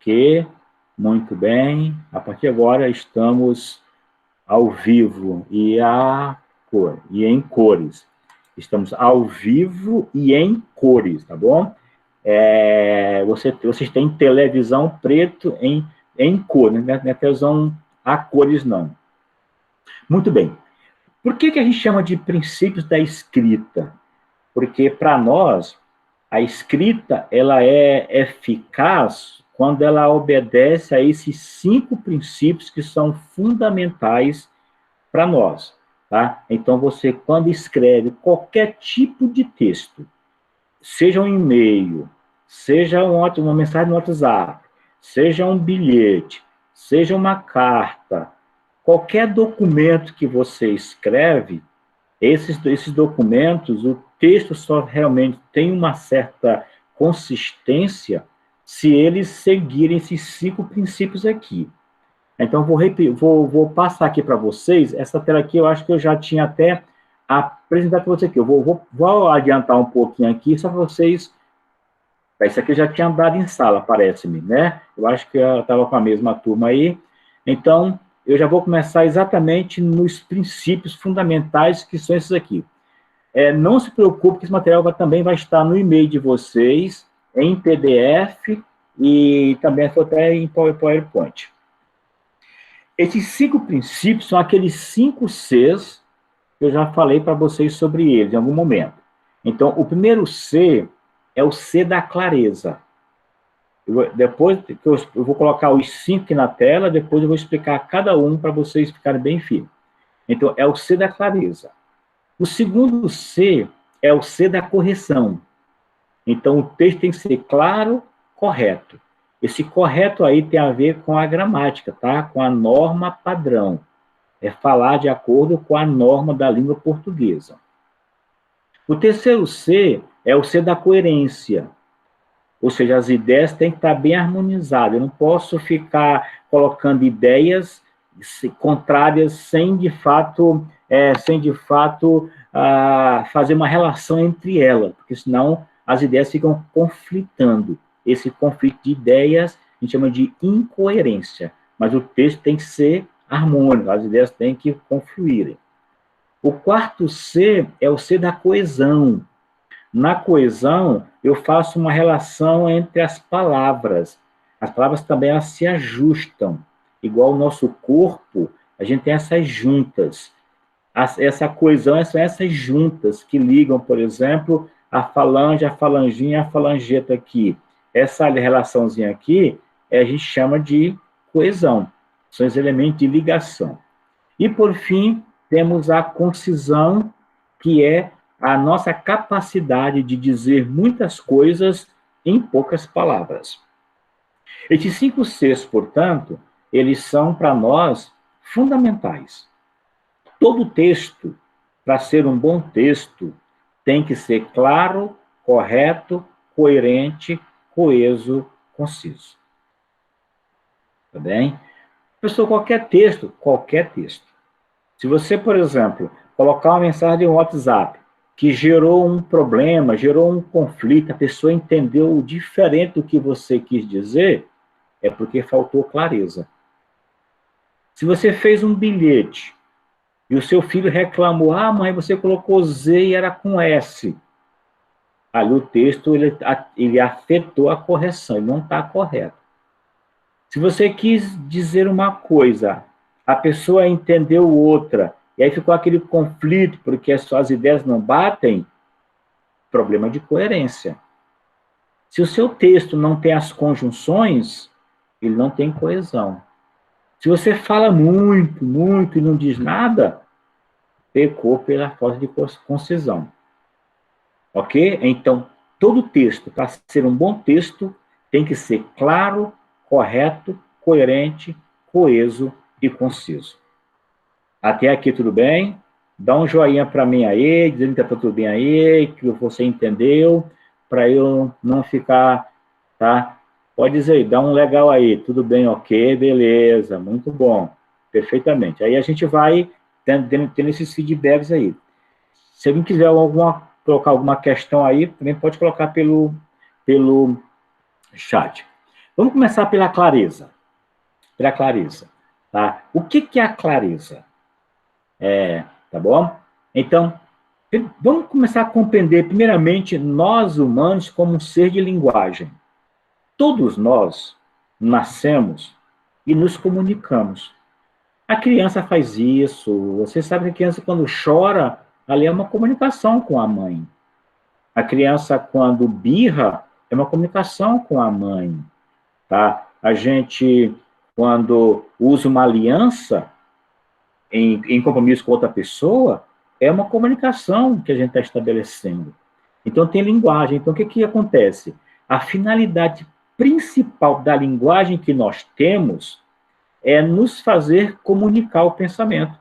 Ok, muito bem. A partir de agora estamos ao vivo e em cores. Estamos ao vivo e em cores, tá bom? Vocês têm televisão preto em cor, né? Não é televisão a cores, não. Muito bem. Por que a gente chama de princípios da escrita? Porque, para nós, a escrita ela é eficaz quando ela obedece a esses 5 princípios que são fundamentais para nós. Tá? Então, você, quando escreve qualquer tipo de texto, seja um e-mail, seja uma mensagem no WhatsApp, seja um bilhete, seja uma carta, qualquer documento que você escreve, esses documentos, o texto só realmente tem uma certa consistência se eles seguirem esses 5 princípios aqui. Então, vou passar aqui para vocês. Essa tela aqui eu acho que eu já tinha até apresentado para vocês aqui. Eu vou adiantar um pouquinho aqui, só para vocês. Isso aqui eu já tinha dado em sala, parece-me, né? Eu acho que eu estava com a mesma turma aí. Então, eu já vou começar exatamente nos princípios fundamentais, que são esses aqui. Não se preocupe que esse material também vai estar no e-mail de vocês, em PDF e também até em PowerPoint. Esses 5 princípios são aqueles 5 Cs que eu já falei para vocês sobre eles em algum momento. Então, o primeiro C é o C da clareza. Depois que eu vou colocar os 5 aqui na tela, depois eu vou explicar cada um para vocês ficarem bem firmes. Então, é o C da clareza. O segundo C é o C da correção. Então, o texto tem que ser claro, correto. Esse correto aí tem a ver com a gramática, tá? Com a norma padrão. É falar de acordo com a norma da língua portuguesa. O terceiro C é o C da coerência. Ou seja, as ideias têm que estar bem harmonizadas. Eu não posso ficar colocando ideias contrárias sem de fato fazer uma relação entre elas, porque senão as ideias ficam conflitando. Esse conflito de ideias a gente chama de incoerência, mas o texto tem que ser harmônico, as ideias têm que confluírem. O quarto C é o C da coesão. Na coesão, eu faço uma relação entre as palavras. As palavras também elas se ajustam. Igual o nosso corpo, a gente tem essas juntas. Essa coesão são essas juntas que ligam, por exemplo, a falange, a falanginha, a falangeta aqui. Essa relaçãozinha aqui, a gente chama de coesão. São os elementos de ligação. E, por fim, temos a concisão, que é a nossa capacidade de dizer muitas coisas em poucas palavras. Esses 5 Cs, portanto, eles são para nós fundamentais. Todo texto, para ser um bom texto, tem que ser claro, correto, coerente, coeso, conciso. Tá bem? Professor, qualquer texto. Se você, por exemplo, colocar uma mensagem no WhatsApp que gerou um problema, gerou um conflito, a pessoa entendeu diferente do que você quis dizer, é porque faltou clareza. Se você fez um bilhete e o seu filho reclamou, mãe, você colocou Z e era com S. Ali o texto ele afetou a correção, ele não está correto. Se você quis dizer uma coisa, a pessoa entendeu outra, e aí ficou aquele conflito, porque as suas ideias não batem, problema de coerência. Se o seu texto não tem as conjunções, ele não tem coesão. Se você fala muito, muito e não diz nada, pecou pela falta de concisão. Ok? Então, todo texto, para ser um bom texto, tem que ser claro, correto, coerente, coeso e conciso. Até aqui tudo bem? Dá um joinha para mim aí, dizendo que está tudo bem aí, que você entendeu, para eu não ficar, tá? Pode dizer, dá um legal aí, tudo bem, ok, beleza, muito bom, perfeitamente. Aí a gente vai tendo esses feedbacks aí. Se alguém quiser colocar alguma questão aí, também pode colocar pelo chat. Vamos começar pela clareza. Pela clareza, tá? O que é a clareza? Tá bom? Então, vamos começar a compreender, primeiramente, nós humanos como um ser de linguagem. Todos nós nascemos e nos comunicamos. A criança faz isso. Você sabe que a criança, quando chora, ali é uma comunicação com a mãe. A criança, quando birra, é uma comunicação com a mãe. Tá? A gente, quando usa uma aliança em compromisso com outra pessoa, é uma comunicação que a gente está estabelecendo. Então, tem linguagem. Então, o que acontece? A finalidade principal da linguagem que nós temos é nos fazer comunicar o pensamento.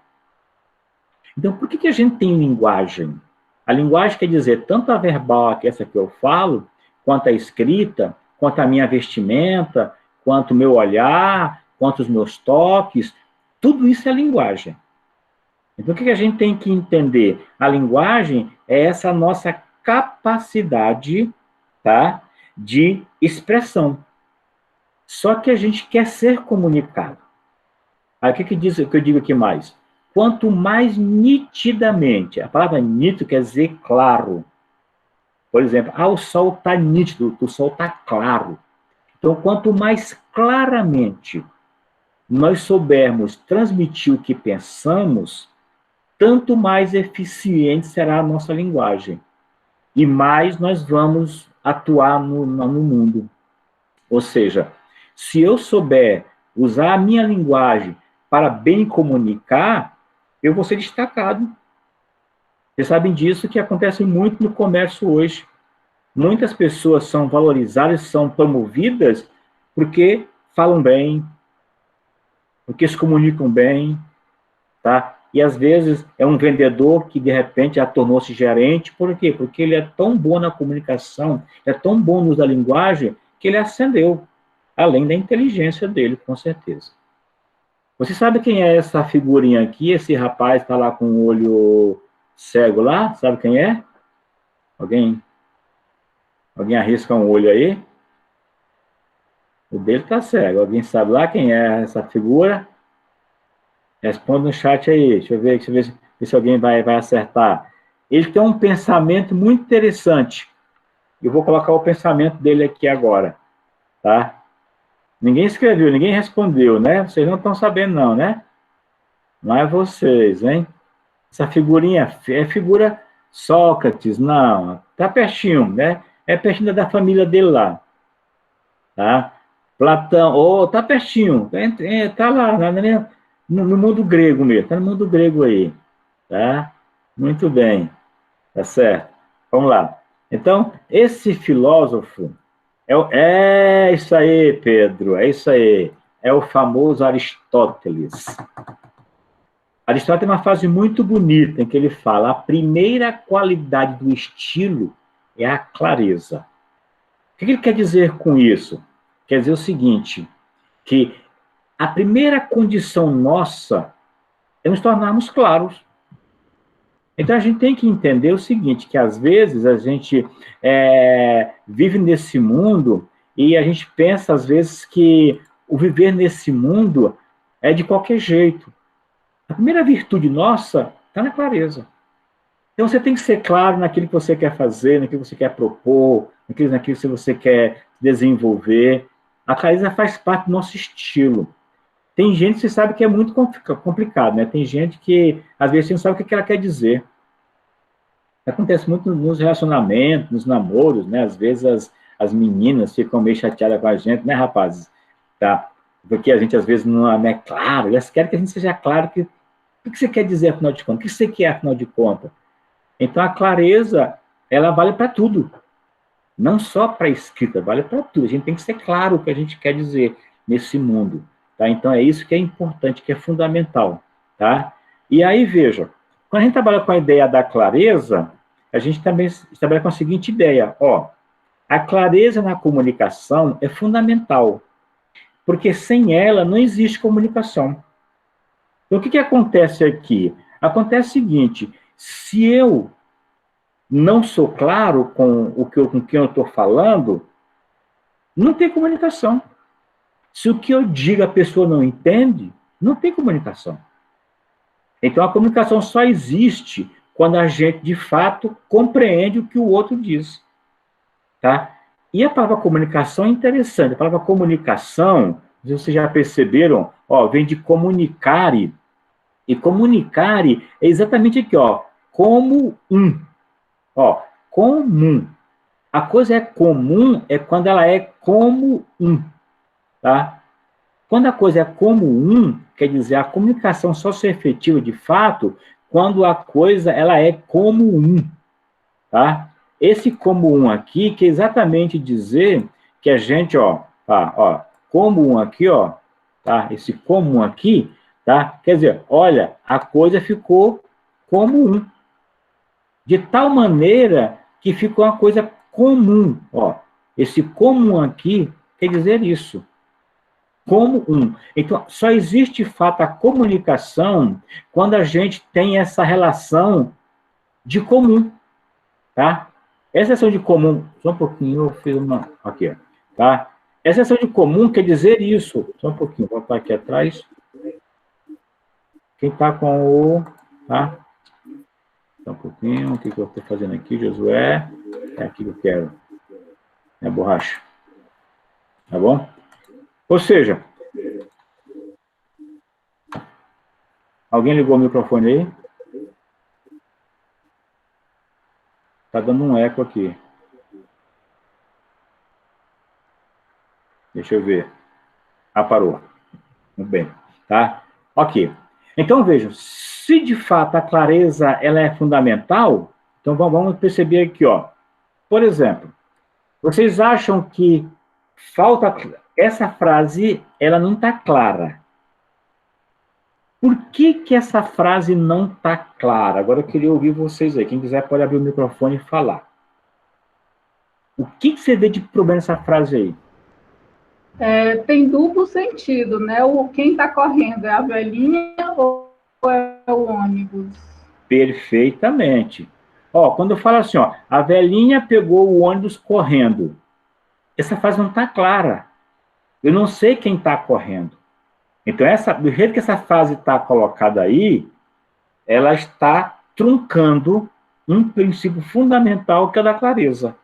Então, por que a gente tem linguagem? A linguagem quer dizer tanto a verbal, que é essa que eu falo, quanto a escrita, quanto a minha vestimenta, quanto o meu olhar, quanto os meus toques, tudo isso é linguagem. Então, o que a gente tem que entender? A linguagem é essa nossa capacidade, tá, de expressão. Só que a gente quer ser comunicado. Aí, o que diz, o que eu digo aqui mais? Quanto mais nitidamente, a palavra nítido quer dizer claro. Por exemplo, o sol está nítido, o sol está claro. Então, quanto mais claramente nós soubermos transmitir o que pensamos, tanto mais eficiente será a nossa linguagem. E mais nós vamos atuar no mundo. Ou seja, se eu souber usar a minha linguagem para bem comunicar, eu vou ser destacado. Vocês sabem disso, que acontece muito no comércio hoje. Muitas pessoas são valorizadas, são promovidas porque falam bem, porque se comunicam bem, tá? E às vezes é um vendedor que de repente já tornou-se gerente, por quê? Porque ele é tão bom na comunicação, é tão bom no uso da linguagem, que ele ascendeu, além da inteligência dele, com certeza. Você sabe quem é essa figurinha aqui? Esse rapaz está lá com o olho cego lá? Sabe quem é? Alguém arrisca um olho aí? O dele está cego. Alguém sabe lá quem é essa figura? Responde no chat aí. Deixa eu ver se alguém vai acertar. Ele tem um pensamento muito interessante. Eu vou colocar o pensamento dele aqui agora. Tá? Ninguém escreveu, ninguém respondeu, né? Vocês não estão sabendo não, né? Não é vocês, hein? Essa figurinha é figura Sócrates, não. Tá pertinho, né? É pertinho da família dele lá. Tá? Platão, tá pertinho. Tá lá, no mundo grego mesmo. Tá no mundo grego aí. Tá? Muito bem. Tá certo. Vamos lá. Então, esse filósofo é isso aí, Pedro, é isso aí. É o famoso Aristóteles. Aristóteles tem uma frase muito bonita em que ele fala: a primeira qualidade do estilo é a clareza. O que ele quer dizer com isso? Quer dizer o seguinte, que a primeira condição nossa é nos tornarmos claros. Então, a gente tem que entender o seguinte, que às vezes a gente vive nesse mundo e a gente pensa, às vezes, que o viver nesse mundo é de qualquer jeito. A primeira virtude nossa está na clareza. Então, você tem que ser claro naquilo que você quer fazer, naquilo que você quer propor, naquilo que você quer desenvolver. A clareza faz parte do nosso estilo. Tem gente que você sabe que é muito complicado, né? Tem gente que, às vezes, você não sabe o que ela quer dizer. Acontece muito nos relacionamentos, nos namoros, né? Às vezes as meninas ficam meio chateadas com a gente, né, rapazes? Tá? Porque a gente, às vezes, não é claro. Elas querem que a gente seja claro que o que você quer dizer, afinal de contas? O que você quer, afinal de contas? Então, a clareza, ela vale para tudo. Não só para a escrita, vale para tudo. A gente tem que ser claro o que a gente quer dizer nesse mundo. Tá? Então, é isso que é importante, que é fundamental. Tá? E aí, veja, quando a gente trabalha com a ideia da clareza, a gente também trabalha com a seguinte ideia. A clareza na comunicação é fundamental, porque sem ela não existe comunicação. Então, o que acontece aqui? Acontece o seguinte, se eu não sou claro com quem eu estou falando, não tem comunicação. Se o que eu digo a pessoa não entende, não tem comunicação. Então, a comunicação só existe quando a gente, de fato, compreende o que o outro diz. Tá? E a palavra comunicação é interessante. A palavra comunicação, vocês já perceberam, ó, vem de comunicare. E comunicare é exatamente aqui, ó, como um. Ó, comum. A coisa é comum é quando ela é como um. Tá? Quando a coisa é como um, quer dizer, a comunicação só se efetiva de fato quando a coisa ela é como um. Tá? Esse como um aqui, que é exatamente dizer que a gente, ó, tá, ó, como um aqui, ó, tá? Esse como um aqui, tá? Quer dizer, olha, a coisa ficou como um. De tal maneira que ficou uma coisa comum, ó. Esse comum aqui quer dizer isso. Como um. Então, só existe, de fato, a comunicação quando a gente tem essa relação de comum, tá? Essa ação de comum, só um pouquinho, eu fiz uma. Aqui, ó, tá? Essa ação de comum quer dizer isso. Só um pouquinho, vou botar aqui atrás. Quem está com o. Tá? Só um pouquinho, o que eu estou fazendo aqui, Josué? É aqui que eu quero. É a borracha. Tá bom? Ou seja, alguém ligou o microfone aí? Tá dando um eco aqui. Deixa eu ver. Ah, parou. Muito bem. Tá? Ok. Então, vejam, se de fato a clareza ela é fundamental, então vamos perceber aqui, ó. Por exemplo, vocês acham que falta... Essa frase, ela não está clara. Por que essa frase não está clara? Agora eu queria ouvir vocês aí. Quem quiser pode abrir o microfone e falar. O que você vê de problema nessa frase aí? Tem duplo sentido, né? Quem está correndo é a velhinha ou é o ônibus? Perfeitamente. Ó, quando eu falo assim, ó, a velhinha pegou o ônibus correndo. Essa frase não está clara. Eu não sei quem está correndo. Então, do jeito que essa frase está colocada aí, ela está truncando um princípio fundamental que é o da clareza.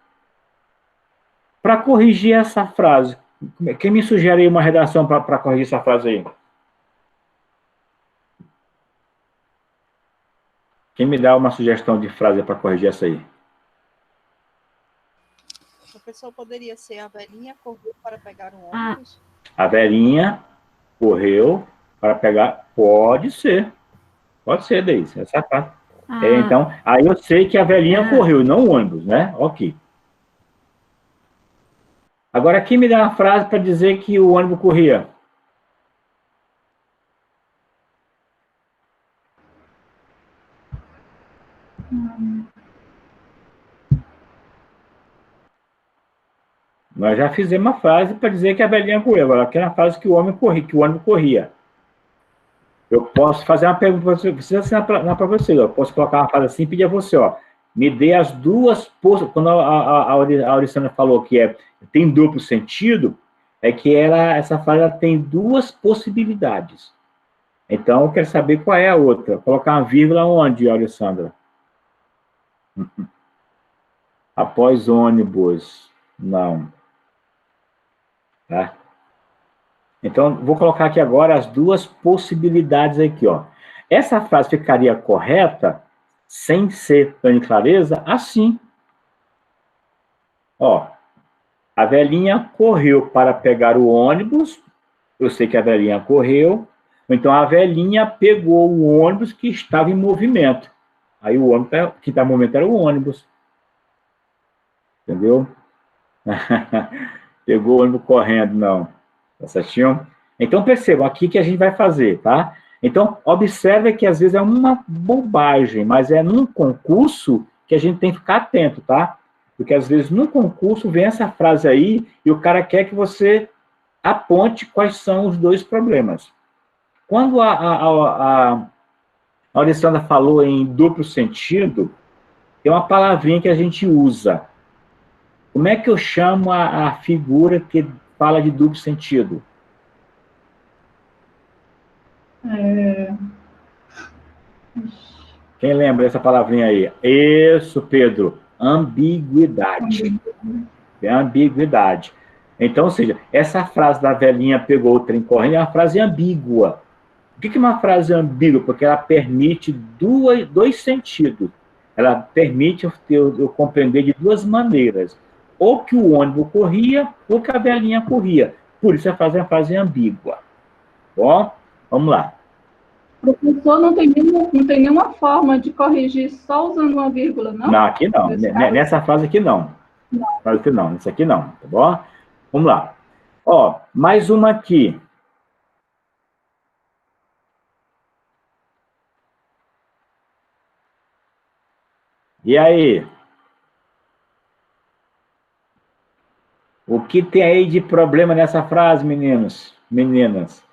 Para corrigir essa frase, quem me sugere aí uma redação para corrigir essa frase aí? Quem me dá uma sugestão de frase para corrigir essa aí? O professor poderia ser a velhinha correu para pegar um ônibus? A velhinha correu para pegar... Pode ser, Deise. Essa é a parte. Então, aí eu sei que a velhinha correu, não o ônibus, né? Ok. Agora, quem me dá uma frase para dizer que o ônibus corria? Nós já fizemos uma frase para dizer que a velhinha correu. Agora, aqui é a frase que o homem corria, que o ônibus corria. Eu posso fazer uma pergunta para você, precisa assinar para você. Eu posso colocar uma frase assim e pedir a você, ó, me dê as duas possibilidades. Quando a Auricana falou que tem duplo sentido, é que essa frase ela tem duas possibilidades. Então, eu quero saber qual é a outra. Colocar uma vírgula onde, Alessandra? Após ônibus. Não. Tá? Então, vou colocar aqui agora as duas possibilidades aqui, ó. Essa frase ficaria correta, sem ser plano de clareza, assim. Ó, a velhinha correu para pegar o ônibus, eu sei que a velhinha correu, então a velhinha pegou o ônibus que estava em movimento. Aí o ônibus que estava em movimento era o ônibus. Entendeu? Pegou o ônibus correndo, não. Tá certinho? Então, percebam aqui que a gente vai fazer, tá? Então, observe que às vezes é uma bobagem, mas é num concurso que a gente tem que ficar atento, tá? Porque às vezes no concurso vem essa frase aí e o cara quer que você aponte quais são os dois problemas. Quando a Alessandra falou em duplo sentido, tem uma palavrinha que a gente usa. Como é que eu chamo a figura que fala de duplo sentido? É... Quem lembra essa palavrinha aí? Isso, Pedro. Ambiguidade. É ambiguidade. Então, ou seja, essa frase da velhinha pegou o trem correndo é uma frase ambígua. Por que é uma frase ambígua? Porque ela permite dois sentidos. Ela permite eu compreender de duas maneiras. Ou que o ônibus corria, ou que a velhinha corria. Por isso a frase é uma frase ambígua. Bom, vamos lá. Professor, não tem nenhuma forma de corrigir só usando uma vírgula, não? Não, aqui não. Nessa frase aqui não. Frase aqui não. Nessa aqui não, tá bom? Vamos lá. Ó, mais uma aqui. E aí? O que tem aí de problema nessa frase, meninos? Meninas?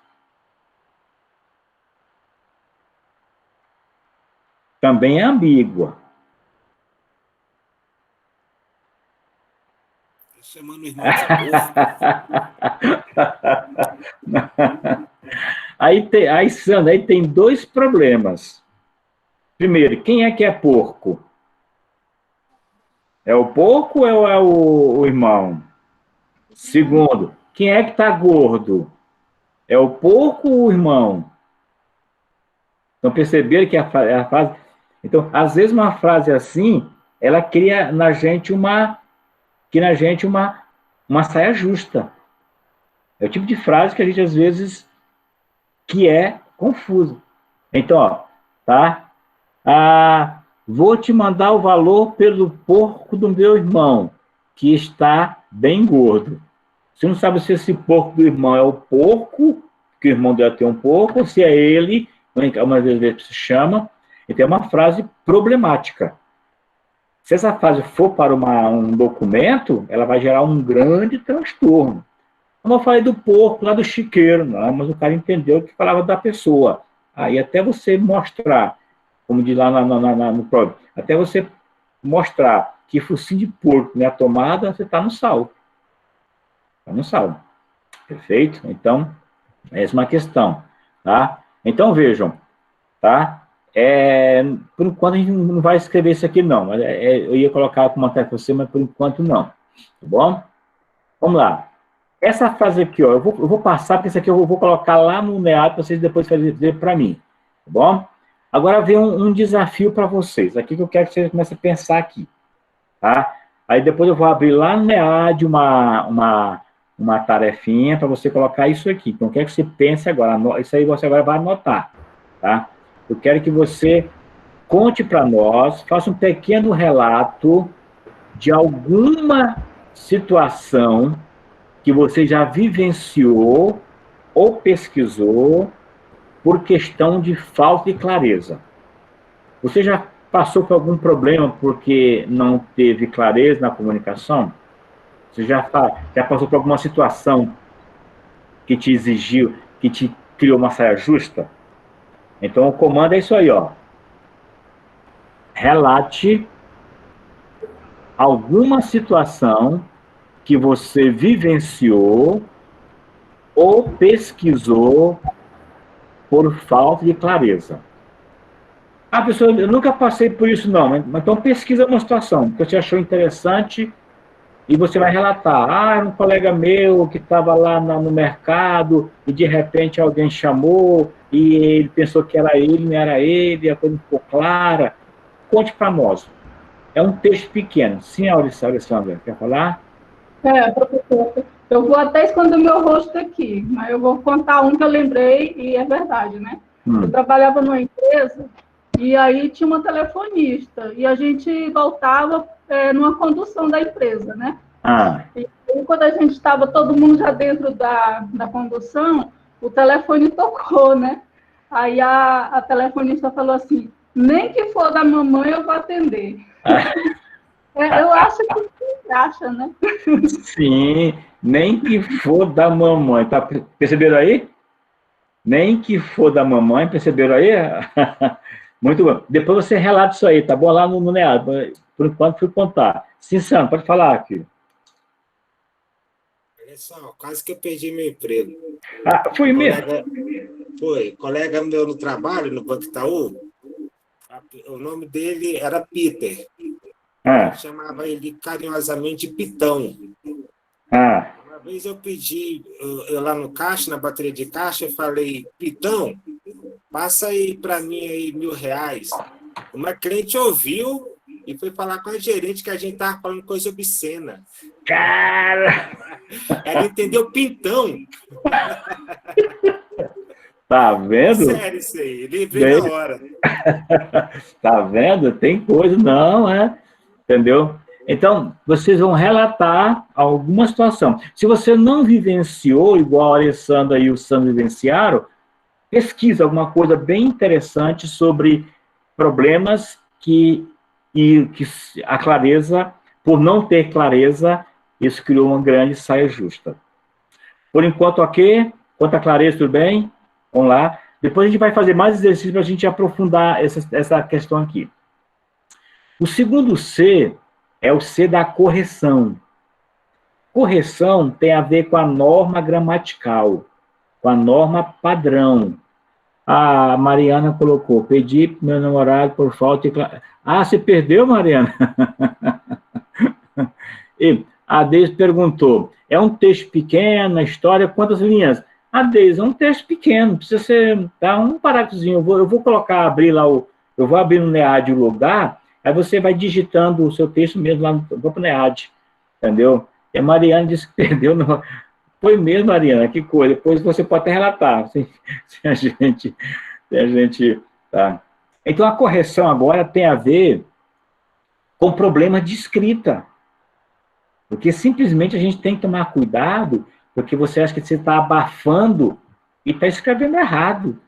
Também é ambígua. Chamando o irmão aí, Sandra, aí tem dois problemas. Primeiro, quem é que é porco? É o porco ou é o irmão? Segundo, quem é que está gordo? É o porco ou o irmão? Então, perceberam que a frase... Então, às vezes uma frase assim, ela cria na gente uma saia justa. É o tipo de frase que a gente, às vezes, que é confuso. Então, ó, tá? Vou te mandar o valor pelo porco do meu irmão, que está bem gordo. Você não sabe se esse porco do irmão é o porco, que o irmão deve ter um porco, ou se é ele, uma vez se chama. Então, é uma frase problemática. Se essa frase for para um documento, ela vai gerar um grande transtorno. Como eu falei do porco, lá do chiqueiro, não, mas o cara entendeu que falava da pessoa. Aí até você mostrar, como diz lá no próprio, até você mostrar que focinho de porco não é a tomada, você está no salvo. Está no salvo. Perfeito? Então, essa é uma questão. Tá? Então, vejam, tá? Por enquanto, a gente não vai escrever isso aqui, não. Eu ia colocar como até você, mas por enquanto não. Tá bom? Vamos lá. Essa frase aqui, ó, eu vou passar, porque isso aqui eu vou colocar lá no meado para vocês depois fazerem para mim. Tá bom? Agora vem um desafio para vocês. Aqui que eu quero que vocês comecem a pensar aqui. Tá? Aí depois eu vou abrir lá no MEAD uma tarefinha para você colocar isso aqui. Então, eu quero que você pense agora. Isso aí você agora vai anotar. Tá? Eu quero que você conte para nós, faça um pequeno relato de alguma situação que você já vivenciou ou pesquisou por questão de falta de clareza. Você já passou por algum problema porque não teve clareza na comunicação? Você já passou por alguma situação que te exigiu, que te criou uma saia justa? Então, o comando é isso aí, ó. Relate alguma situação que você vivenciou ou pesquisou por falta de clareza. Pessoa, eu nunca passei por isso, não. Mas então pesquisa uma situação que você achou interessante e você vai relatar. Era um colega meu que estava lá no mercado e de repente alguém chamou e ele pensou que era ele, não era ele, a coisa não ficou clara. Conte para nós. É um texto pequeno. Sim, Alessandra, quer falar? Professor, eu vou até esconder o meu rosto aqui, mas eu vou contar um que eu lembrei e é verdade, né? Eu trabalhava numa empresa e aí tinha uma telefonista e a gente voltava numa condução da empresa, né? E quando a gente estava todo mundo já dentro da condução, o telefone tocou, né? Aí a telefonista falou assim, nem que for da mamãe eu vou atender. Eu acho que você acha, né? Sim, nem que for da mamãe. Tá, perceberam aí? Nem que for da mamãe, perceberam aí? Muito bom. Depois você relata isso aí, tá bom? Lá no NEAD. Por enquanto, fui contar. Sim, Sam, pode falar aqui. Olha só, quase que eu perdi meu emprego. Foi mesmo? Foi. Colega meu no trabalho, no Banco Itaú, o nome dele era Peter. Chamava ele carinhosamente Pitão. Uma vez eu pedi, eu lá no caixa, na bateria de caixa, eu falei, Pitão, passa aí para mim aí R$1.000. Uma cliente ouviu e foi falar com a gerente que a gente estava falando coisa obscena. Cara! Ela entendeu Pintão. Tá vendo? Sério isso aí, lembrei na hora. Tá vendo? Tem coisa, não, entendeu? Então, vocês vão relatar alguma situação. Se você não vivenciou, igual a Alessandra e o Sandro vivenciaram, pesquisa alguma coisa bem interessante sobre problemas que a clareza, por não ter clareza, isso criou uma grande saia justa. Por enquanto, ok? Quanto à clareza, tudo bem? Vamos lá. Depois a gente vai fazer mais exercícios para a gente aprofundar essa questão aqui. O segundo C é o C da correção. Correção tem a ver com a norma gramatical, com a norma padrão. A Mariana colocou, pedi para meu namorado por falta de... Ah, você perdeu, Mariana? E a Deise perguntou, é um texto pequeno, a história, quantas linhas? A Deise, é um texto pequeno, precisa ser um parágrafozinho. Eu vou colocar, abrir lá, eu vou abrir no NEAD o lugar, aí você vai digitando o seu texto mesmo lá no próprio NEAD, entendeu? E a Mariana disse que perdeu, foi mesmo, Mariana, que coisa, depois você pode até relatar, se a gente tá. Então, a correção agora tem a ver com problemas de escrita, porque simplesmente a gente tem que tomar cuidado, porque você acha que você está abafando e está escrevendo errado,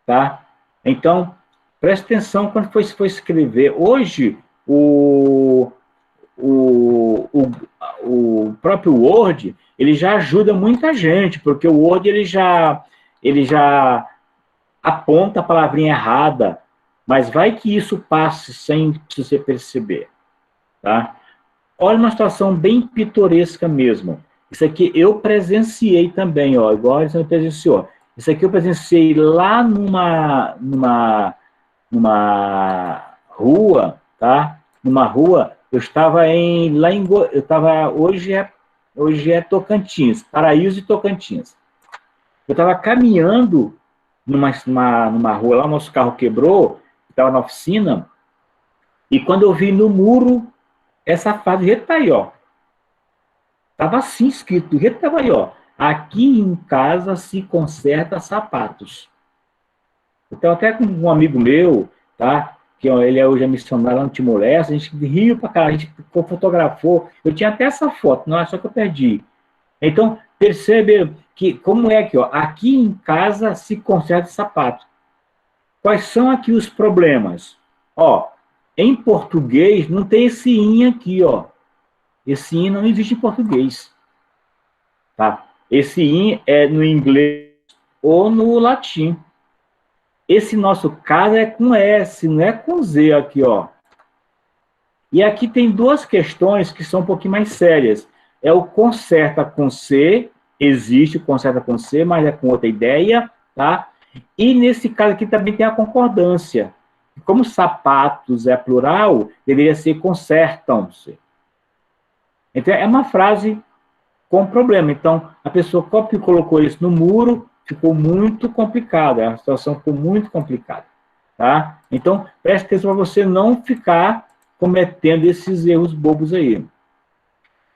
tá? Então, preste atenção quando for escrever. Hoje, o próprio Word, ele já ajuda muita gente, porque o Word, ele já aponta a palavrinha errada, mas vai que isso passe sem você perceber, tá? Olha uma situação bem pitoresca mesmo. Isso aqui eu presenciei também, ó, igual a gente presenciou. Isso aqui eu presenciei lá numa rua, tá? Numa rua, eu estava hoje é Tocantins, Paraíso de Tocantins. Eu estava caminhando numa rua lá, o nosso carro quebrou, estava na oficina, e quando eu vi no muro, essa frase está aí, ó. Estava assim escrito, estava aí, ó. Aqui em casa se conserta sapatos. Então, até com um amigo meu, tá? Que ó, ele hoje é missionário lá no Timor-Leste, a gente riu pra caralho, a gente fotografou. Eu tinha até essa foto, não é só que eu perdi. Então, percebe que, como é que, ó, aqui em casa se conserta sapato. Quais são aqui os problemas? Ó, em português não tem esse in aqui, ó. Esse in não existe em português. Tá? Esse in é no inglês ou no latim. Esse nosso caso é com S, não é com Z aqui, ó. E aqui tem duas questões que são um pouquinho mais sérias. É o conserta com C, existe o conserta com C, mas é com outra ideia, tá? E nesse caso aqui também tem a concordância. Como sapatos é plural, deveria ser consertam-se. Então, é uma frase com problema. Então, a pessoa colocou isso no muro, ficou muito complicada, a situação ficou muito complicada, tá? Então, preste atenção para você não ficar cometendo esses erros bobos aí.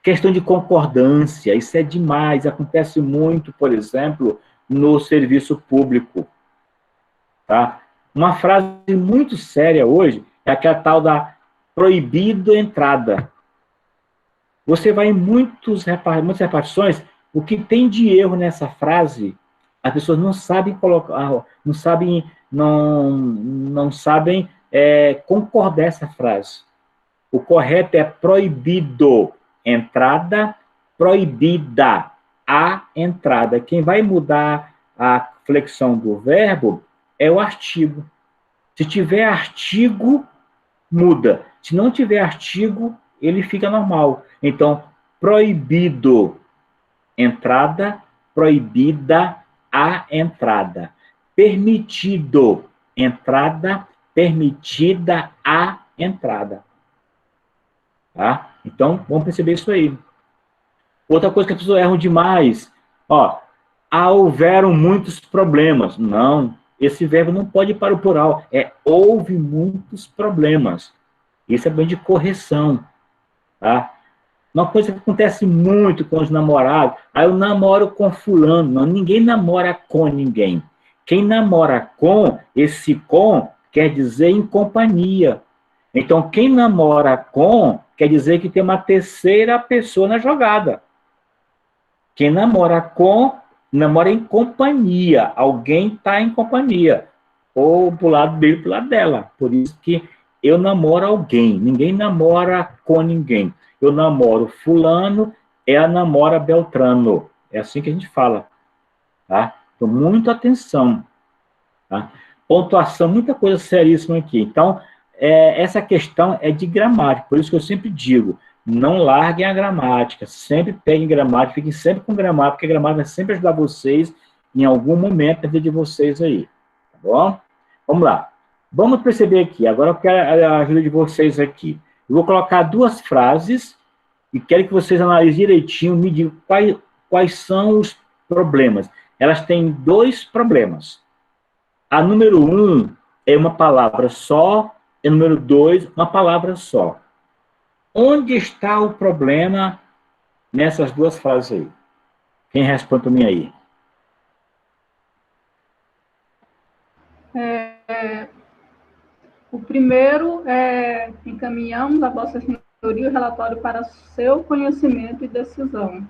Questão de concordância, isso é demais, acontece muito, por exemplo, no serviço público, tá? Uma frase muito séria hoje é aquela tal da proibido entrada. Você vai em muitas repartições, o que tem de erro nessa frase, as pessoas não sabem colocar, não sabem concordar essa frase. O correto é proibido entrada, proibida a entrada. Quem vai mudar a flexão do verbo é o artigo. Se tiver artigo, muda. Se não tiver artigo, ele fica normal. Então, proibido entrada, proibida a entrada. permitido. Entrada, permitida a entrada. Tá? Então, vamos perceber isso aí. Outra coisa que as pessoas erram demais, houveram muitos problemas. Não, esse verbo não pode ir para o plural. Houve muitos problemas. Isso é bem de correção. Tá? Uma coisa que acontece muito com os namorados, eu namoro com fulano. Não, ninguém namora com ninguém. Quem namora com, esse com quer dizer em companhia. Então, quem namora com, quer dizer que tem uma terceira pessoa na jogada. Quem namora com, namora em companhia. Alguém está em companhia. Ou pro lado dele, pro lado dela. Por isso que eu namoro alguém. Ninguém namora com ninguém. Eu namoro fulano, ela namora Beltrano. É assim que a gente fala. Tá? Então, muita atenção. Tá? Pontuação, muita coisa seríssima aqui. Então, essa questão é de gramática. Por isso que eu sempre digo, não larguem a gramática. Sempre peguem gramática, fiquem sempre com gramática, porque a gramática vai sempre ajudar vocês em algum momento da vida de vocês aí. Tá bom? Vamos lá. Vamos perceber aqui. Agora eu quero a ajuda de vocês aqui. Eu vou colocar 2 frases e quero que vocês analisem direitinho, me digam quais são os problemas. Elas têm 2 problemas. A número 1 é uma palavra só, e a número 2, uma palavra só. Onde está o problema nessas 2 frases aí? Quem responde para mim aí? O primeiro é: encaminhamos a Vossa Senhoria o relatório para seu conhecimento e decisão.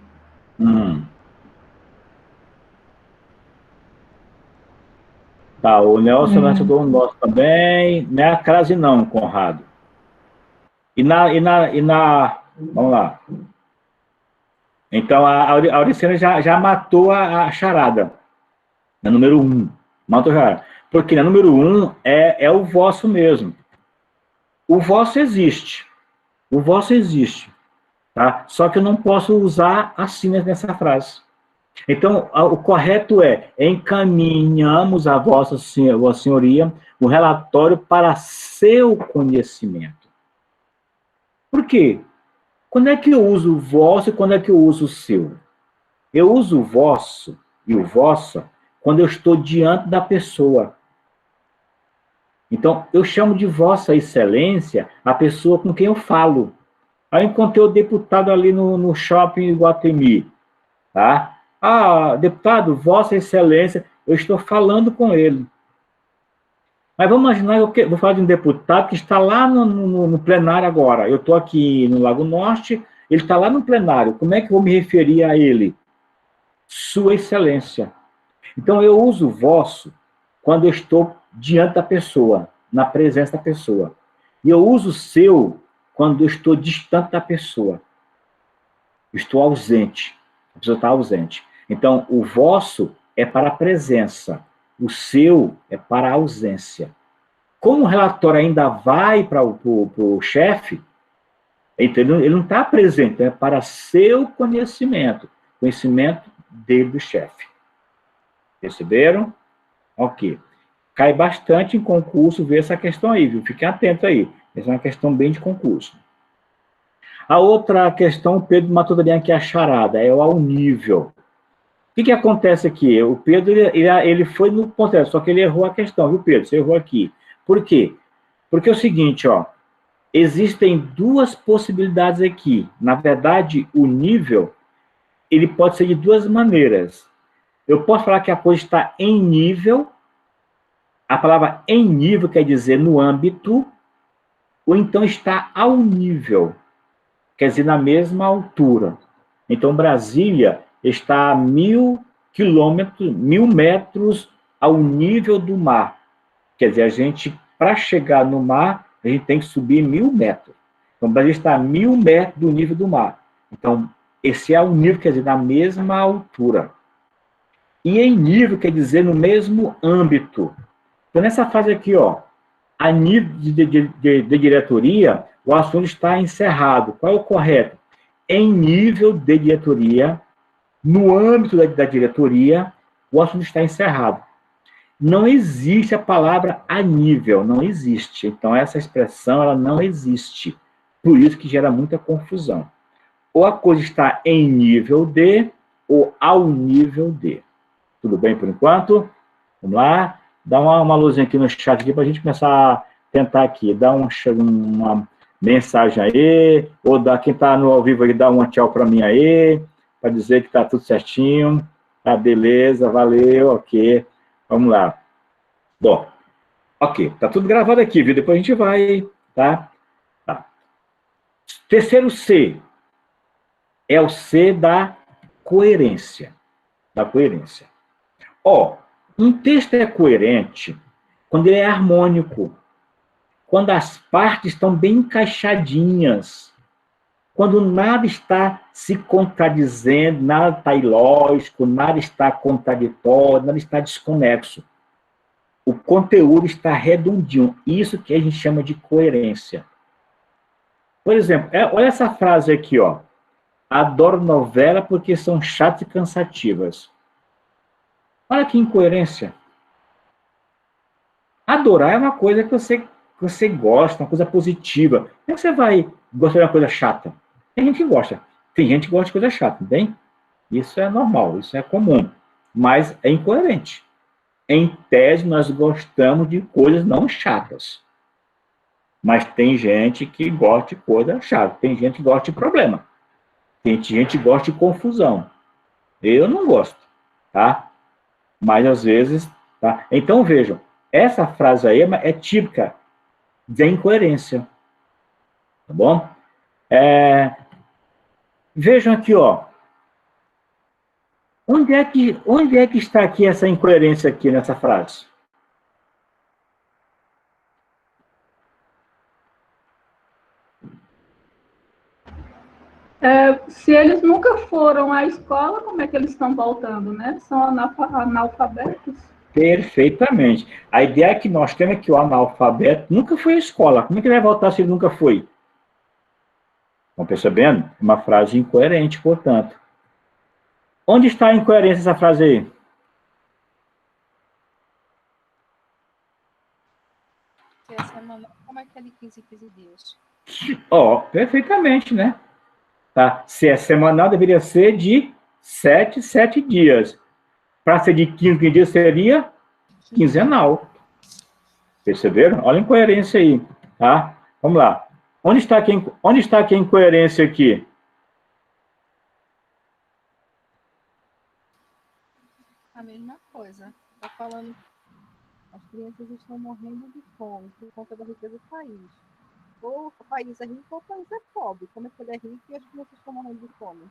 Tá, o Nelson ajudou o nosso também. Não é a crase não, Conrado. Vamos lá. Então, a Auricena já matou a charada. Na número 1. Matou a charada. Porque na número 1 é o vosso mesmo. O vosso existe. O vosso existe. Tá? Só que eu não posso usar assim nessa frase. Então, o correto é: encaminhamos a Vossa Senhoria o relatório para seu conhecimento. Por quê? Quando é que eu uso o vosso e quando é que eu uso o seu? Eu uso o vosso e o vossa quando eu estou diante da pessoa. Então, eu chamo de Vossa Excelência a pessoa com quem eu falo. Aí eu encontrei o deputado ali no shopping Iguatemi. Tá? Deputado, Vossa Excelência, eu estou falando com ele. Mas vamos imaginar, eu vou falar de um deputado que está lá no plenário agora. Eu estou aqui no Lago Norte, ele está lá no plenário. Como é que eu vou me referir a ele? Sua Excelência. Então, eu uso o vosso quando eu estou diante da pessoa, na presença da pessoa. E eu uso o seu quando eu estou distante da pessoa. Estou ausente. A pessoa está ausente. Então, o vosso é para a presença. O seu é para a ausência. Como o relatório ainda vai para o chefe, então ele não está presente, é para seu conhecimento dele do chefe. Perceberam? Ok. Cai bastante em concurso ver essa questão aí, viu? Fiquem atentos aí. Essa é uma questão bem de concurso. A outra questão, o Pedro matou também aqui a charada, é o ao nível. O que acontece aqui? O Pedro, ele foi no ponto, só que ele errou a questão, viu, Pedro? Você errou aqui. Por quê? Porque é o seguinte, existem 2 possibilidades aqui. Na verdade, o nível, ele pode ser de 2 maneiras. Eu posso falar que a coisa está em nível, a palavra em nível quer dizer no âmbito, ou então está ao nível, quer dizer na mesma altura. Então, Brasília está a 1.000 quilômetros, 1.000 metros ao nível do mar. Quer dizer, para chegar no mar, a gente tem que subir 1.000 metros. Então, o Brasil está a 1.000 metros do nível do mar. Então, esse é o nível, quer dizer, na mesma altura. E em nível, quer dizer, no mesmo âmbito. Então, nessa fase aqui, a nível de diretoria, o assunto está encerrado. Qual é o correto? Em nível de diretoria, no âmbito da diretoria, o assunto está encerrado. não existe a palavra a nível, não existe. Então, essa expressão, ela não existe. Por isso que gera muita confusão. Ou a coisa está em nível de, ou ao nível de. Tudo bem por enquanto? Vamos lá? Dá uma luzinha aqui no chat aqui para a gente começar a tentar aqui. Dá uma mensagem aí, ou quem está no ao vivo aí, dá um tchau para mim aí, para dizer que está tudo certinho. Tá, beleza, valeu, ok. Vamos lá. Bom, ok, tá tudo gravado aqui, viu? Depois a gente vai, tá? Terceiro C é o C da coerência. Da coerência. Ó, um texto é coerente quando ele é harmônico, quando as partes estão bem encaixadinhas, quando nada está se contradizendo, nada está ilógico, nada está contraditório, nada está desconexo. O conteúdo está redondinho. Isso que a gente chama de coerência. Por exemplo, olha essa frase aqui, ó. Adoro novela porque são chatas e cansativas. Olha que incoerência. Adorar é uma coisa que você gosta, uma coisa positiva. Como é que você vai gostar de uma coisa chata? Tem gente que gosta. Tem gente que gosta de coisa chata, não tem? Isso é normal, isso é comum. Mas é incoerente. Em tese, nós gostamos de coisas não chatas. Mas tem gente que gosta de coisa chata. Tem gente que gosta de problema. Tem gente que gosta de confusão. Eu não gosto, tá? Mas, às vezes, tá? Então, vejam, essa frase aí é típica de incoerência. Tá bom? Vejam aqui, ó. Onde é que está aqui essa incoerência aqui nessa frase? Se eles nunca foram à escola, como é que eles estão voltando, né? São analfabetos? Perfeitamente. A ideia que nós temos é que o analfabeto nunca foi à escola. Como é que ele vai voltar se ele nunca foi? Estão percebendo? Uma frase incoerente, portanto. Onde está a incoerência dessa frase aí? Se é semanal, como é que é de 15 em 15 dias? Ó, perfeitamente, né? Tá? Se é semanal, deveria ser de 7 dias. Para ser de 15 dias, seria quinzenal. Perceberam? Olha a incoerência aí. Tá? Vamos lá. Onde está aqui a incoerência aqui? A mesma coisa. Está falando, as crianças estão morrendo de fome por conta da riqueza do país. Ou o país é rico ou o país é pobre. Como é que ele é rico e as crianças estão morrendo de fome?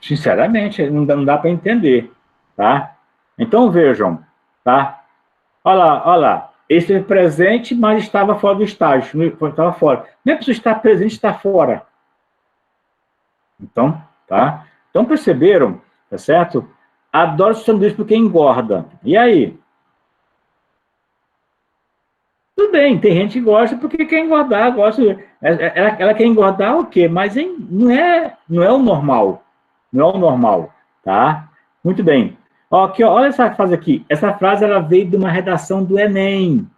Sinceramente, não dá para entender. Tá? Então, vejam. Tá? Olha lá. Esse é presente, mas estava fora do estágio. Estava fora. Não é preciso estar presente, está fora. Então, tá? Então, perceberam? Tá certo? Adoro sanduíche porque engorda. E aí? Tudo bem, tem gente que gosta porque quer engordar, gosta. Ela quer engordar o quê? Mas não é o normal. Não é o normal, tá? Muito bem. Ó, aqui, ó, olha essa frase aqui. Essa frase ela veio de uma redação do Enem.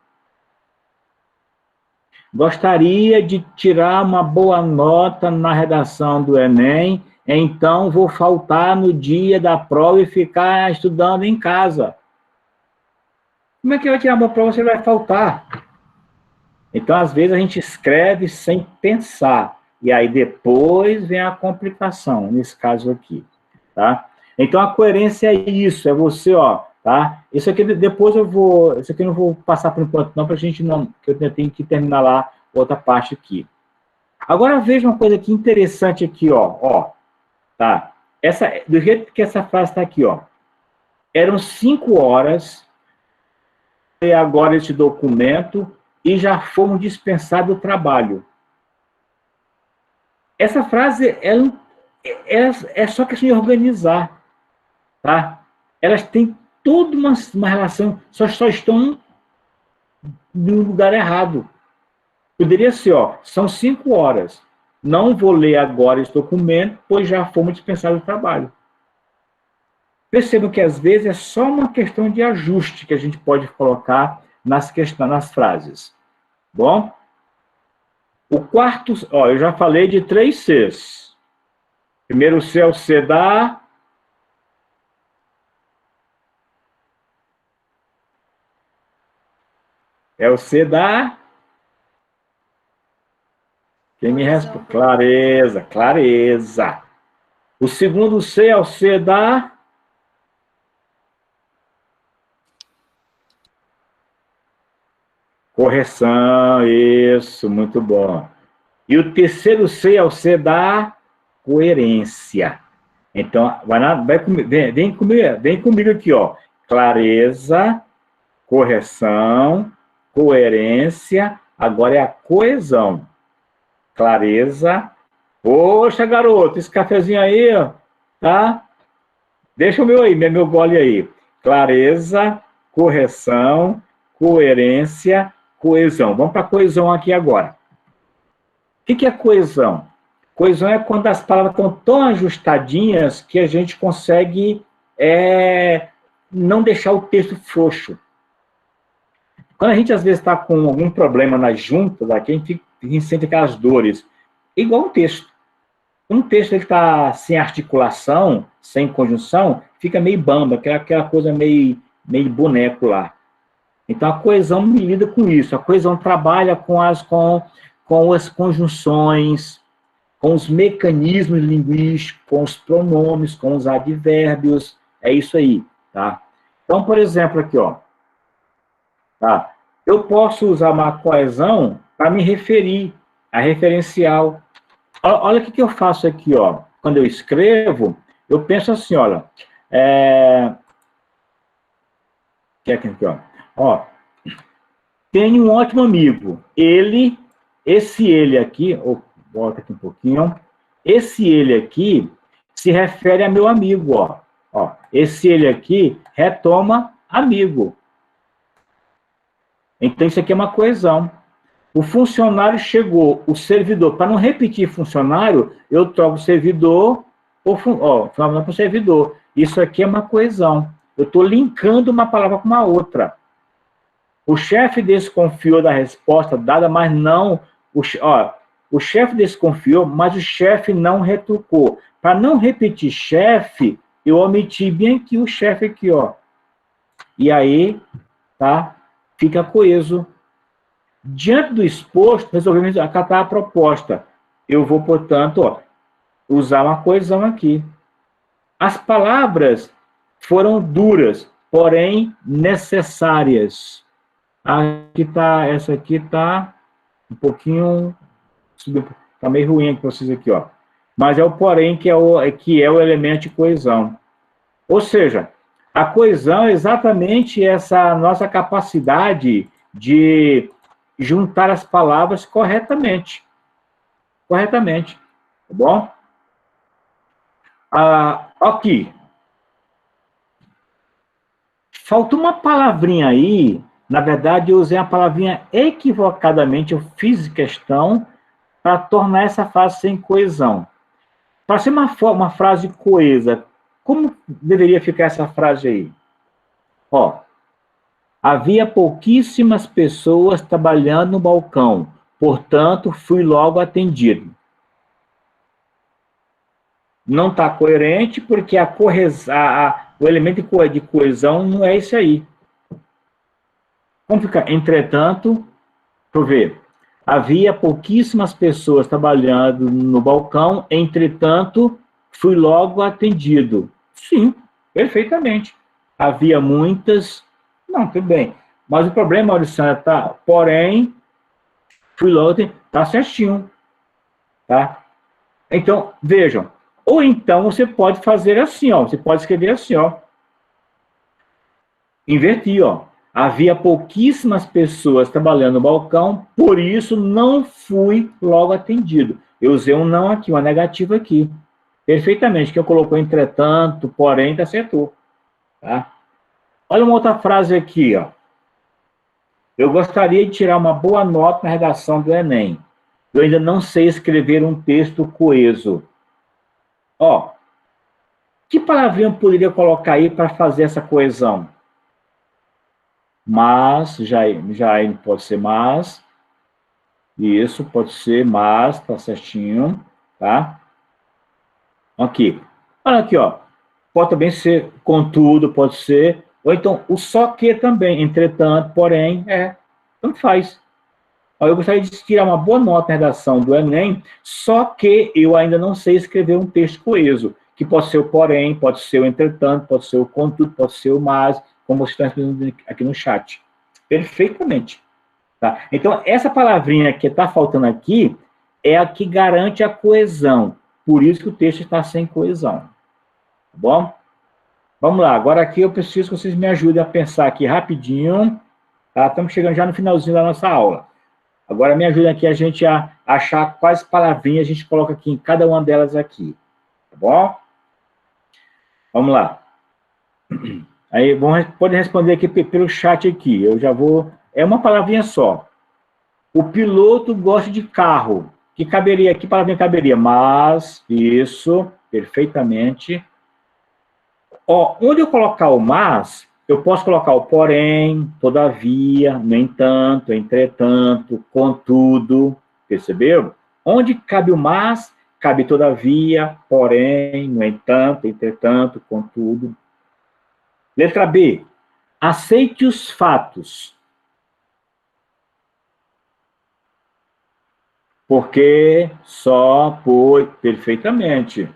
Gostaria de tirar uma boa nota na redação do Enem, então vou faltar no dia da prova e ficar estudando em casa. Como é que vai tirar uma prova se vai faltar? Então, às vezes, a gente escreve sem pensar, e aí depois vem a complicação, nesse caso aqui, tá? Então, a coerência é isso, é você, ó, tá? Isso aqui, depois isso aqui eu não vou passar por enquanto não, pra gente não, que eu tenho que terminar lá outra parte aqui. Agora, veja uma coisa aqui interessante aqui, ó, tá? Do jeito que essa frase está aqui, ó, eram 5 horas, e agora esse documento, e já fomos dispensados do trabalho. Essa frase, ela é só questão de organizar, tá? Elas têm toda uma relação, só estão no lugar errado. Poderia ser, ó, são 5 horas. Não vou ler agora esse documento, pois já fomos dispensados do trabalho. Percebam que, às vezes, é só uma questão de ajuste que a gente pode colocar nas frases. Bom? O quarto, eu já falei de 3 Cs. Primeiro C é o C da... É o C da... Quem me responde? Clareza, clareza. O segundo C é o C da... Correção, isso, muito bom. E o terceiro C é o C da coerência. Então, vem comigo aqui, ó. Clareza, correção, coerência, agora é a coesão. Clareza. Poxa, garoto, esse cafezinho aí, ó, tá? Deixa o meu aí, meu gole aí. Clareza, correção, coerência, coesão. Vamos para a coesão aqui agora. O que é coesão? Coesão é quando as palavras estão tão ajustadinhas que a gente consegue não deixar o texto frouxo. Quando a gente, às vezes, está com algum problema nas juntas, aqui, a gente sente aquelas dores. Igual um texto. Um texto que está sem articulação, sem conjunção, fica meio bamba, aquela coisa meio boneco lá. Então, a coesão lida com isso. A coesão trabalha com as conjunções, com os mecanismos linguísticos, com os pronomes, com os advérbios. É isso aí, tá? Então, por exemplo, aqui, ó. Tá? Eu posso usar uma coesão para me referir a referencial. Olha o que eu faço aqui, ó. Quando eu escrevo, eu penso assim, olha. Aqui, ó. Tenho um ótimo amigo. Esse ele aqui, volta aqui um pouquinho. Esse ele aqui se refere a meu amigo, ó. Esse ele aqui retoma amigo. Então, isso aqui é uma coesão. O funcionário chegou, o servidor. Para não repetir funcionário, eu troco servidor para servidor. Isso aqui é uma coesão. Eu estou linkando uma palavra com uma outra. O chefe desconfiou da resposta dada, mas não... O chefe desconfiou, mas o chefe não retrucou. Para não repetir chefe, eu omiti bem aqui o chefe aqui, ó. E aí, tá? Fica coeso. Diante do exposto, resolvemos acatar a proposta. Eu vou, portanto, usar uma coesão aqui. As palavras foram duras, porém necessárias. Essa aqui está um pouquinho... Está meio ruim aqui para vocês aqui, ó. Mas é o porém que é o elemento de coesão. Ou seja, a coesão é exatamente essa nossa capacidade de juntar as palavras corretamente. Corretamente. Tá bom? Aqui. Falta uma palavrinha aí. Na verdade, eu usei a palavrinha equivocadamente. Eu fiz questão para tornar essa frase sem coesão. Para ser uma frase coesa, como deveria ficar essa frase aí? Ó. Havia pouquíssimas pessoas trabalhando no balcão, portanto, fui logo atendido. Não está coerente, porque o elemento de coesão não é esse aí. Como fica? Entretanto, deixa eu ver. Havia pouquíssimas pessoas trabalhando no balcão, entretanto, fui logo atendido. Sim, perfeitamente. Havia muitas... Não, tudo bem. Mas o problema, Maurício, porém, fui logo, tá certinho. Tá? Então, vejam. Ou então você pode fazer assim, ó. Você pode escrever assim, ó. Invertir, ó. Havia pouquíssimas pessoas trabalhando no balcão, por isso não fui logo atendido. Eu usei um não aqui, uma negativa aqui. Perfeitamente. Que eu colocou entretanto, porém, tá acertou. Tá? Olha uma outra frase aqui, ó. Eu gostaria de tirar uma boa nota na redação do Enem. Eu ainda não sei escrever um texto coeso. Ó, Que palavrinha eu poderia colocar aí para fazer essa coesão? Mas, já pode ser mas. Isso, pode ser mas, tá certinho, tá? Aqui. Olha aqui, ó. Pode também ser contudo, pode ser. Ou então, o só que também. Entretanto, porém, tanto faz. Eu gostaria de tirar uma boa nota na redação do Enem, só que eu ainda não sei escrever um texto coeso, que pode ser o porém, pode ser o entretanto, pode ser o contudo, pode ser o mas, como você está escrevendo aqui no chat. Perfeitamente. Tá? Então, essa palavrinha que está faltando aqui é a que garante a coesão. Por isso que o texto está sem coesão. Tá bom? Vamos lá. Agora aqui eu preciso que vocês me ajudem a pensar aqui rapidinho. Tá? Estamos chegando já no finalzinho da nossa aula. Agora me ajuda aqui a gente a achar quais palavrinhas a gente coloca aqui em cada uma delas aqui. Tá bom? Vamos lá. Aí, pode responder aqui pelo chat aqui. Eu já vou... É uma palavrinha só. O piloto gosta de carro. Que caberia? Que palavrinha caberia? Mas, isso, perfeitamente. Ó, onde eu colocar o mas, eu posso colocar o porém, todavia, no entanto, entretanto, contudo. Percebeu? Onde cabe o mas, cabe todavia, porém, no entanto, entretanto, contudo. Letra B. Aceite os fatos. Porque só por... Perfeitamente.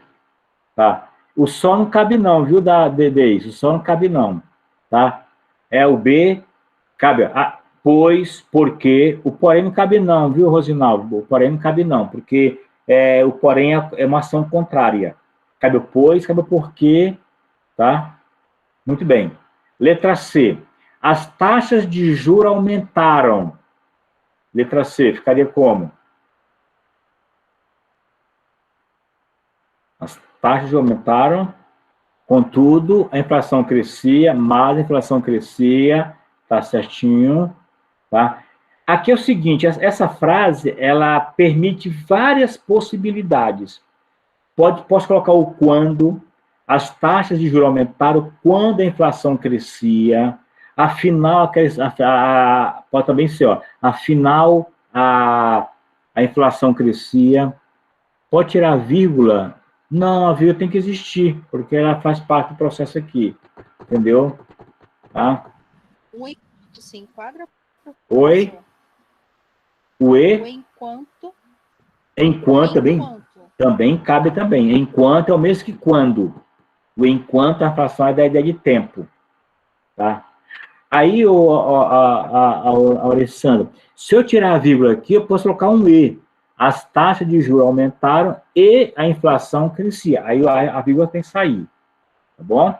Tá? O só não cabe não, viu, Dedês? O só não cabe não. Tá? É o B, cabe... pois, porque... O porém não cabe não, viu, Rosinaldo? O porém não cabe não, porque o porém é uma ação contrária. Cabe o pois, cabe o porquê, tá? Muito bem. Letra C. As taxas de juros aumentaram. Letra C, ficaria como? As taxas aumentaram, contudo, a inflação crescia, mas a inflação crescia, tá certinho, tá? Aqui é o seguinte, essa frase, ela permite várias possibilidades. Posso colocar o quando, as taxas de juros aumentaram quando a inflação crescia, afinal, pode também ser, ó, afinal, a inflação crescia, pode tirar a vírgula. Não, a vírgula tem que existir, porque ela faz parte do processo aqui. Entendeu? Tá? O enquanto se enquadra? Oi? O E? O enquanto. Enquanto também cabe também. Enquanto é o mesmo que quando. O enquanto, a fração é da ideia de tempo. Tá? Aí, Alessandro, se eu tirar a vírgula aqui, eu posso colocar um E. As taxas de juros aumentaram e a inflação crescia. Aí a vírgula tem que sair. Tá bom?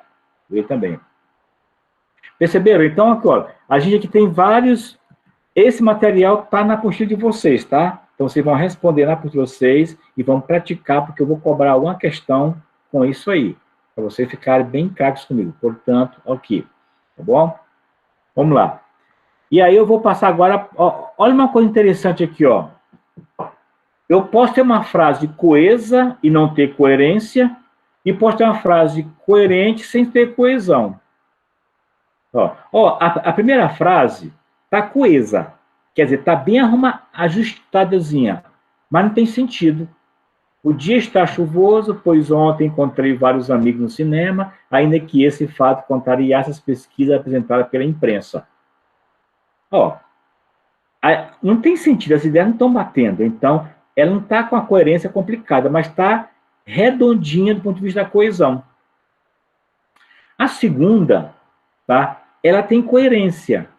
E também. Perceberam? Então, aqui, ó, a gente aqui tem vários... Esse material está na apostila de vocês, tá? Então, vocês vão responder na apostila de vocês e vão praticar, porque eu vou cobrar uma questão com isso aí, para vocês ficarem bem craques comigo. Portanto, aqui. Tá bom? Vamos lá. E aí eu vou passar agora... Ó, olha uma coisa interessante aqui, ó. Eu posso ter uma frase coesa e não ter coerência, e posso ter uma frase coerente sem ter coesão. Ó, a primeira frase está coesa, quer dizer, está bem ajustadazinha, mas não tem sentido. O dia está chuvoso, pois ontem encontrei vários amigos no cinema, ainda que esse fato contrariasse as pesquisas apresentadas pela imprensa. Ó, não tem sentido, as ideias não estão batendo, então... Ela não está com a coerência complicada, mas está redondinha do ponto de vista da coesão. A segunda, tá? Ela tem coerência,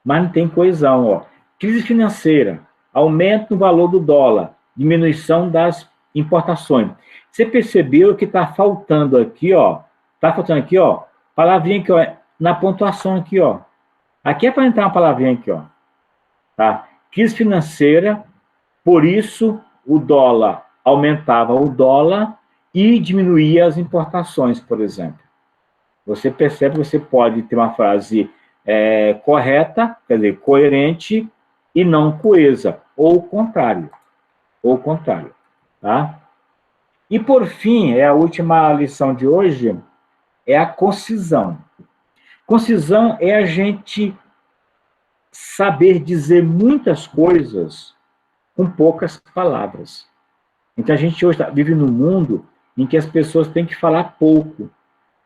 mas não tem coesão. Ó. Crise financeira, aumento no valor do dólar, diminuição das importações. Você percebeu que está faltando aqui, ó? Está faltando aqui, ó, palavrinha aqui, ó, na pontuação aqui, ó. Aqui é para entrar uma palavrinha aqui, ó. Tá? Crise financeira... Por isso, o dólar aumentava o dólar e diminuía as importações, por exemplo. Você percebe que você pode ter uma frase correta, quer dizer, coerente, e não coesa, ou o contrário. Ou o contrário, tá? E, por fim, a última lição de hoje, é a concisão. Concisão é a gente saber dizer muitas coisas com poucas palavras. Então, a gente hoje vive num mundo em que as pessoas têm que falar pouco.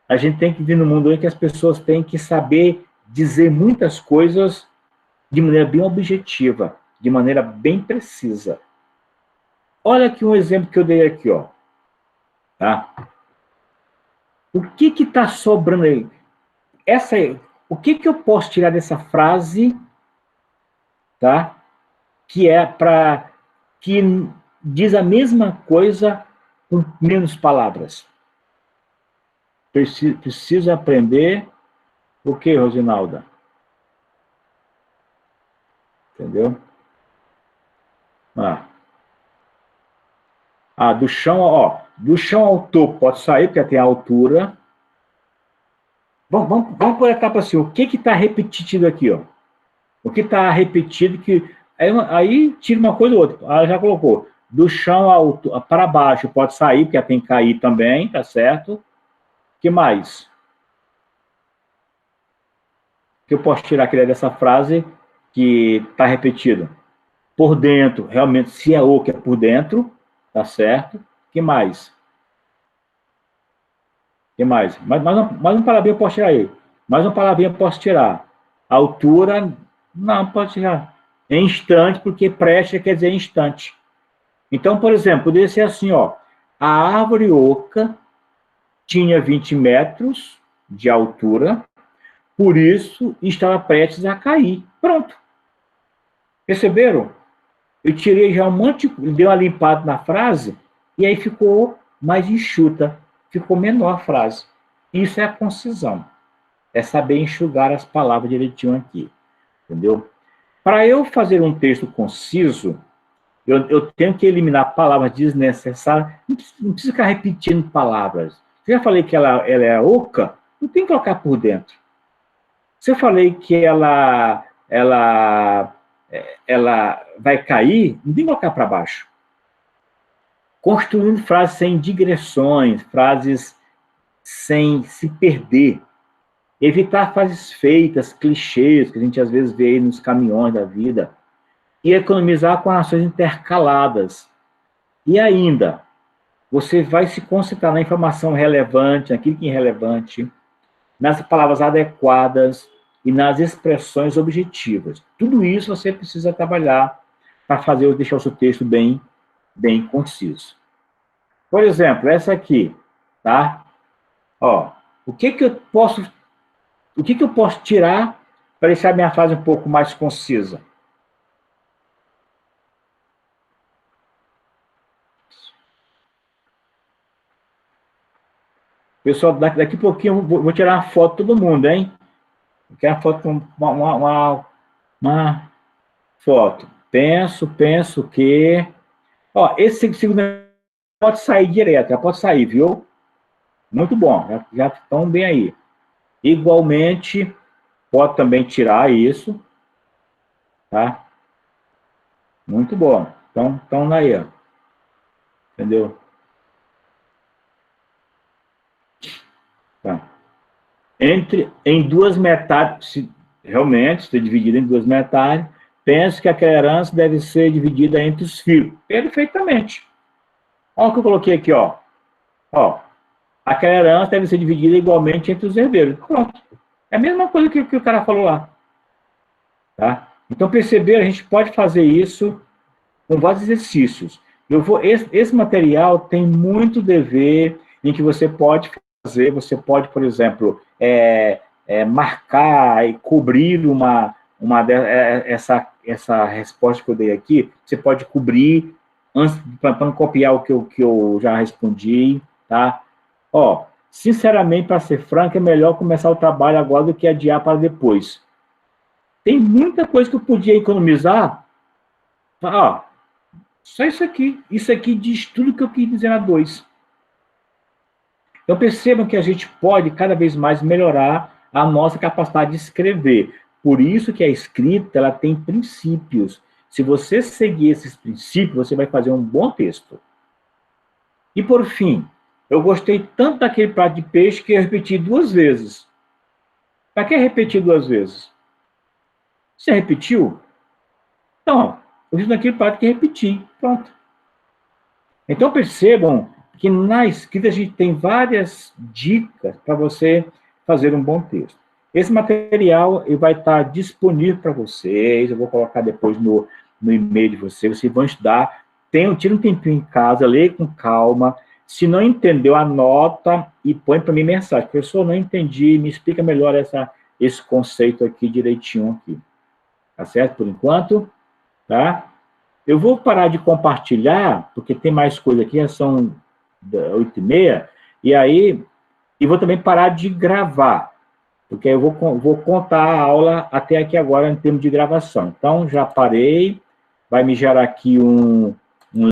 A gente tem que viver num mundo em que as pessoas têm que saber dizer muitas coisas de maneira bem objetiva, de maneira bem precisa. Olha aqui um exemplo que eu dei aqui, ó. Tá? O que está sobrando aí? O que eu posso tirar dessa frase, tá? Que diz a mesma coisa com menos palavras. Preciso aprender o que, Rosinalda? Entendeu? Do chão, ó. Do chão ao topo pode sair, porque tem a altura. Vamos por etapa assim. O que está repetido aqui, ó? O que está repetido que... Aí tira uma coisa ou outra. Ela já colocou. Do chão para baixo pode sair, porque tem que cair também, tá certo? O que mais? O que eu posso tirar aqui dessa frase que está repetido? Por dentro, realmente, se é o que é por dentro, tá certo? O que mais? O que mais? Mais uma palavrinha eu posso tirar aí. Mais uma palavrinha eu posso tirar. Altura, não, pode tirar. É instante, porque preste quer dizer instante. Então, por exemplo, poderia ser assim, ó. A árvore oca tinha 20 metros de altura, por isso estava prestes a cair. Pronto. Perceberam? Eu tirei já um monte, dei uma limpada na frase, e aí ficou mais enxuta, ficou menor a frase. Isso é a concisão. É saber enxugar as palavras direitinho aqui. Entendeu? Para eu fazer um texto conciso, eu tenho que eliminar palavras desnecessárias. Não precisa ficar repetindo palavras. Se eu já falei que ela é oca, não tem que colocar por dentro. Se eu falei que ela vai cair, não tem que colocar para baixo. Construindo frases sem digressões, frases sem se perder. Evitar frases feitas, clichês, que a gente às vezes vê aí nos caminhões da vida. E economizar com ações intercaladas. E ainda, você vai se concentrar na informação relevante, naquilo que é relevante, nas palavras adequadas e nas expressões objetivas. Tudo isso você precisa trabalhar para deixar o seu texto bem conciso. Por exemplo, essa aqui, tá? Ó, o que eu posso tirar para deixar minha frase um pouco mais concisa? Pessoal, daqui a pouquinho eu vou tirar uma foto de todo mundo, hein? Eu quero uma foto, uma foto. Penso que... Ó, esse segundo pode sair direto, já pode sair, viu? Muito bom, já estão bem aí. Igualmente, pode também tirar isso, tá? Muito bom. Então aí, ó. Entendeu? Tá. Em duas metades, realmente, se dividido em duas metades, penso que aquela herança deve ser dividida entre os filhos. Perfeitamente. Olha o que eu coloquei aqui, ó. Ó, aquela herança deve ser dividida igualmente entre os herdeiros. Pronto. É a mesma coisa que o cara falou lá. Tá? Então, perceber, a gente pode fazer isso com vários exercícios. Esse material tem muito dever em que você pode fazer, você pode, por exemplo, marcar e cobrir essa resposta que eu dei aqui, você pode cobrir, para não copiar o que eu já respondi, tá? Ó, sinceramente, para ser franco, é melhor começar o trabalho agora do que adiar para depois. Tem muita coisa que eu podia economizar. Ó, só isso aqui. Isso aqui diz tudo que eu quis dizer na 2. Então, percebam que a gente pode, cada vez mais, melhorar a nossa capacidade de escrever. Por isso que a escrita, ela tem princípios. Se você seguir esses princípios, você vai fazer um bom texto. E, por fim, eu gostei tanto daquele prato de peixe que eu repeti 2 vezes. Para que repetir 2 vezes? Você repetiu? Então, eu fiz naquele prato que repeti. Pronto. Então, percebam que na escrita a gente tem várias dicas para você fazer um bom texto. Esse material ele vai estar disponível para vocês, eu vou colocar depois no e-mail de vocês vão estudar, tira um tempinho em casa, leia com calma, se não entendeu, anota e põe para mim mensagem. Professor, não entendi, me explica melhor esse conceito aqui direitinho aqui. Tá certo? Por enquanto, tá? Eu vou parar de compartilhar, porque tem mais coisa aqui, já são 8h30, e vou também parar de gravar, porque eu vou contar a aula até aqui agora em termos de gravação. Então, já parei, vai me gerar aqui um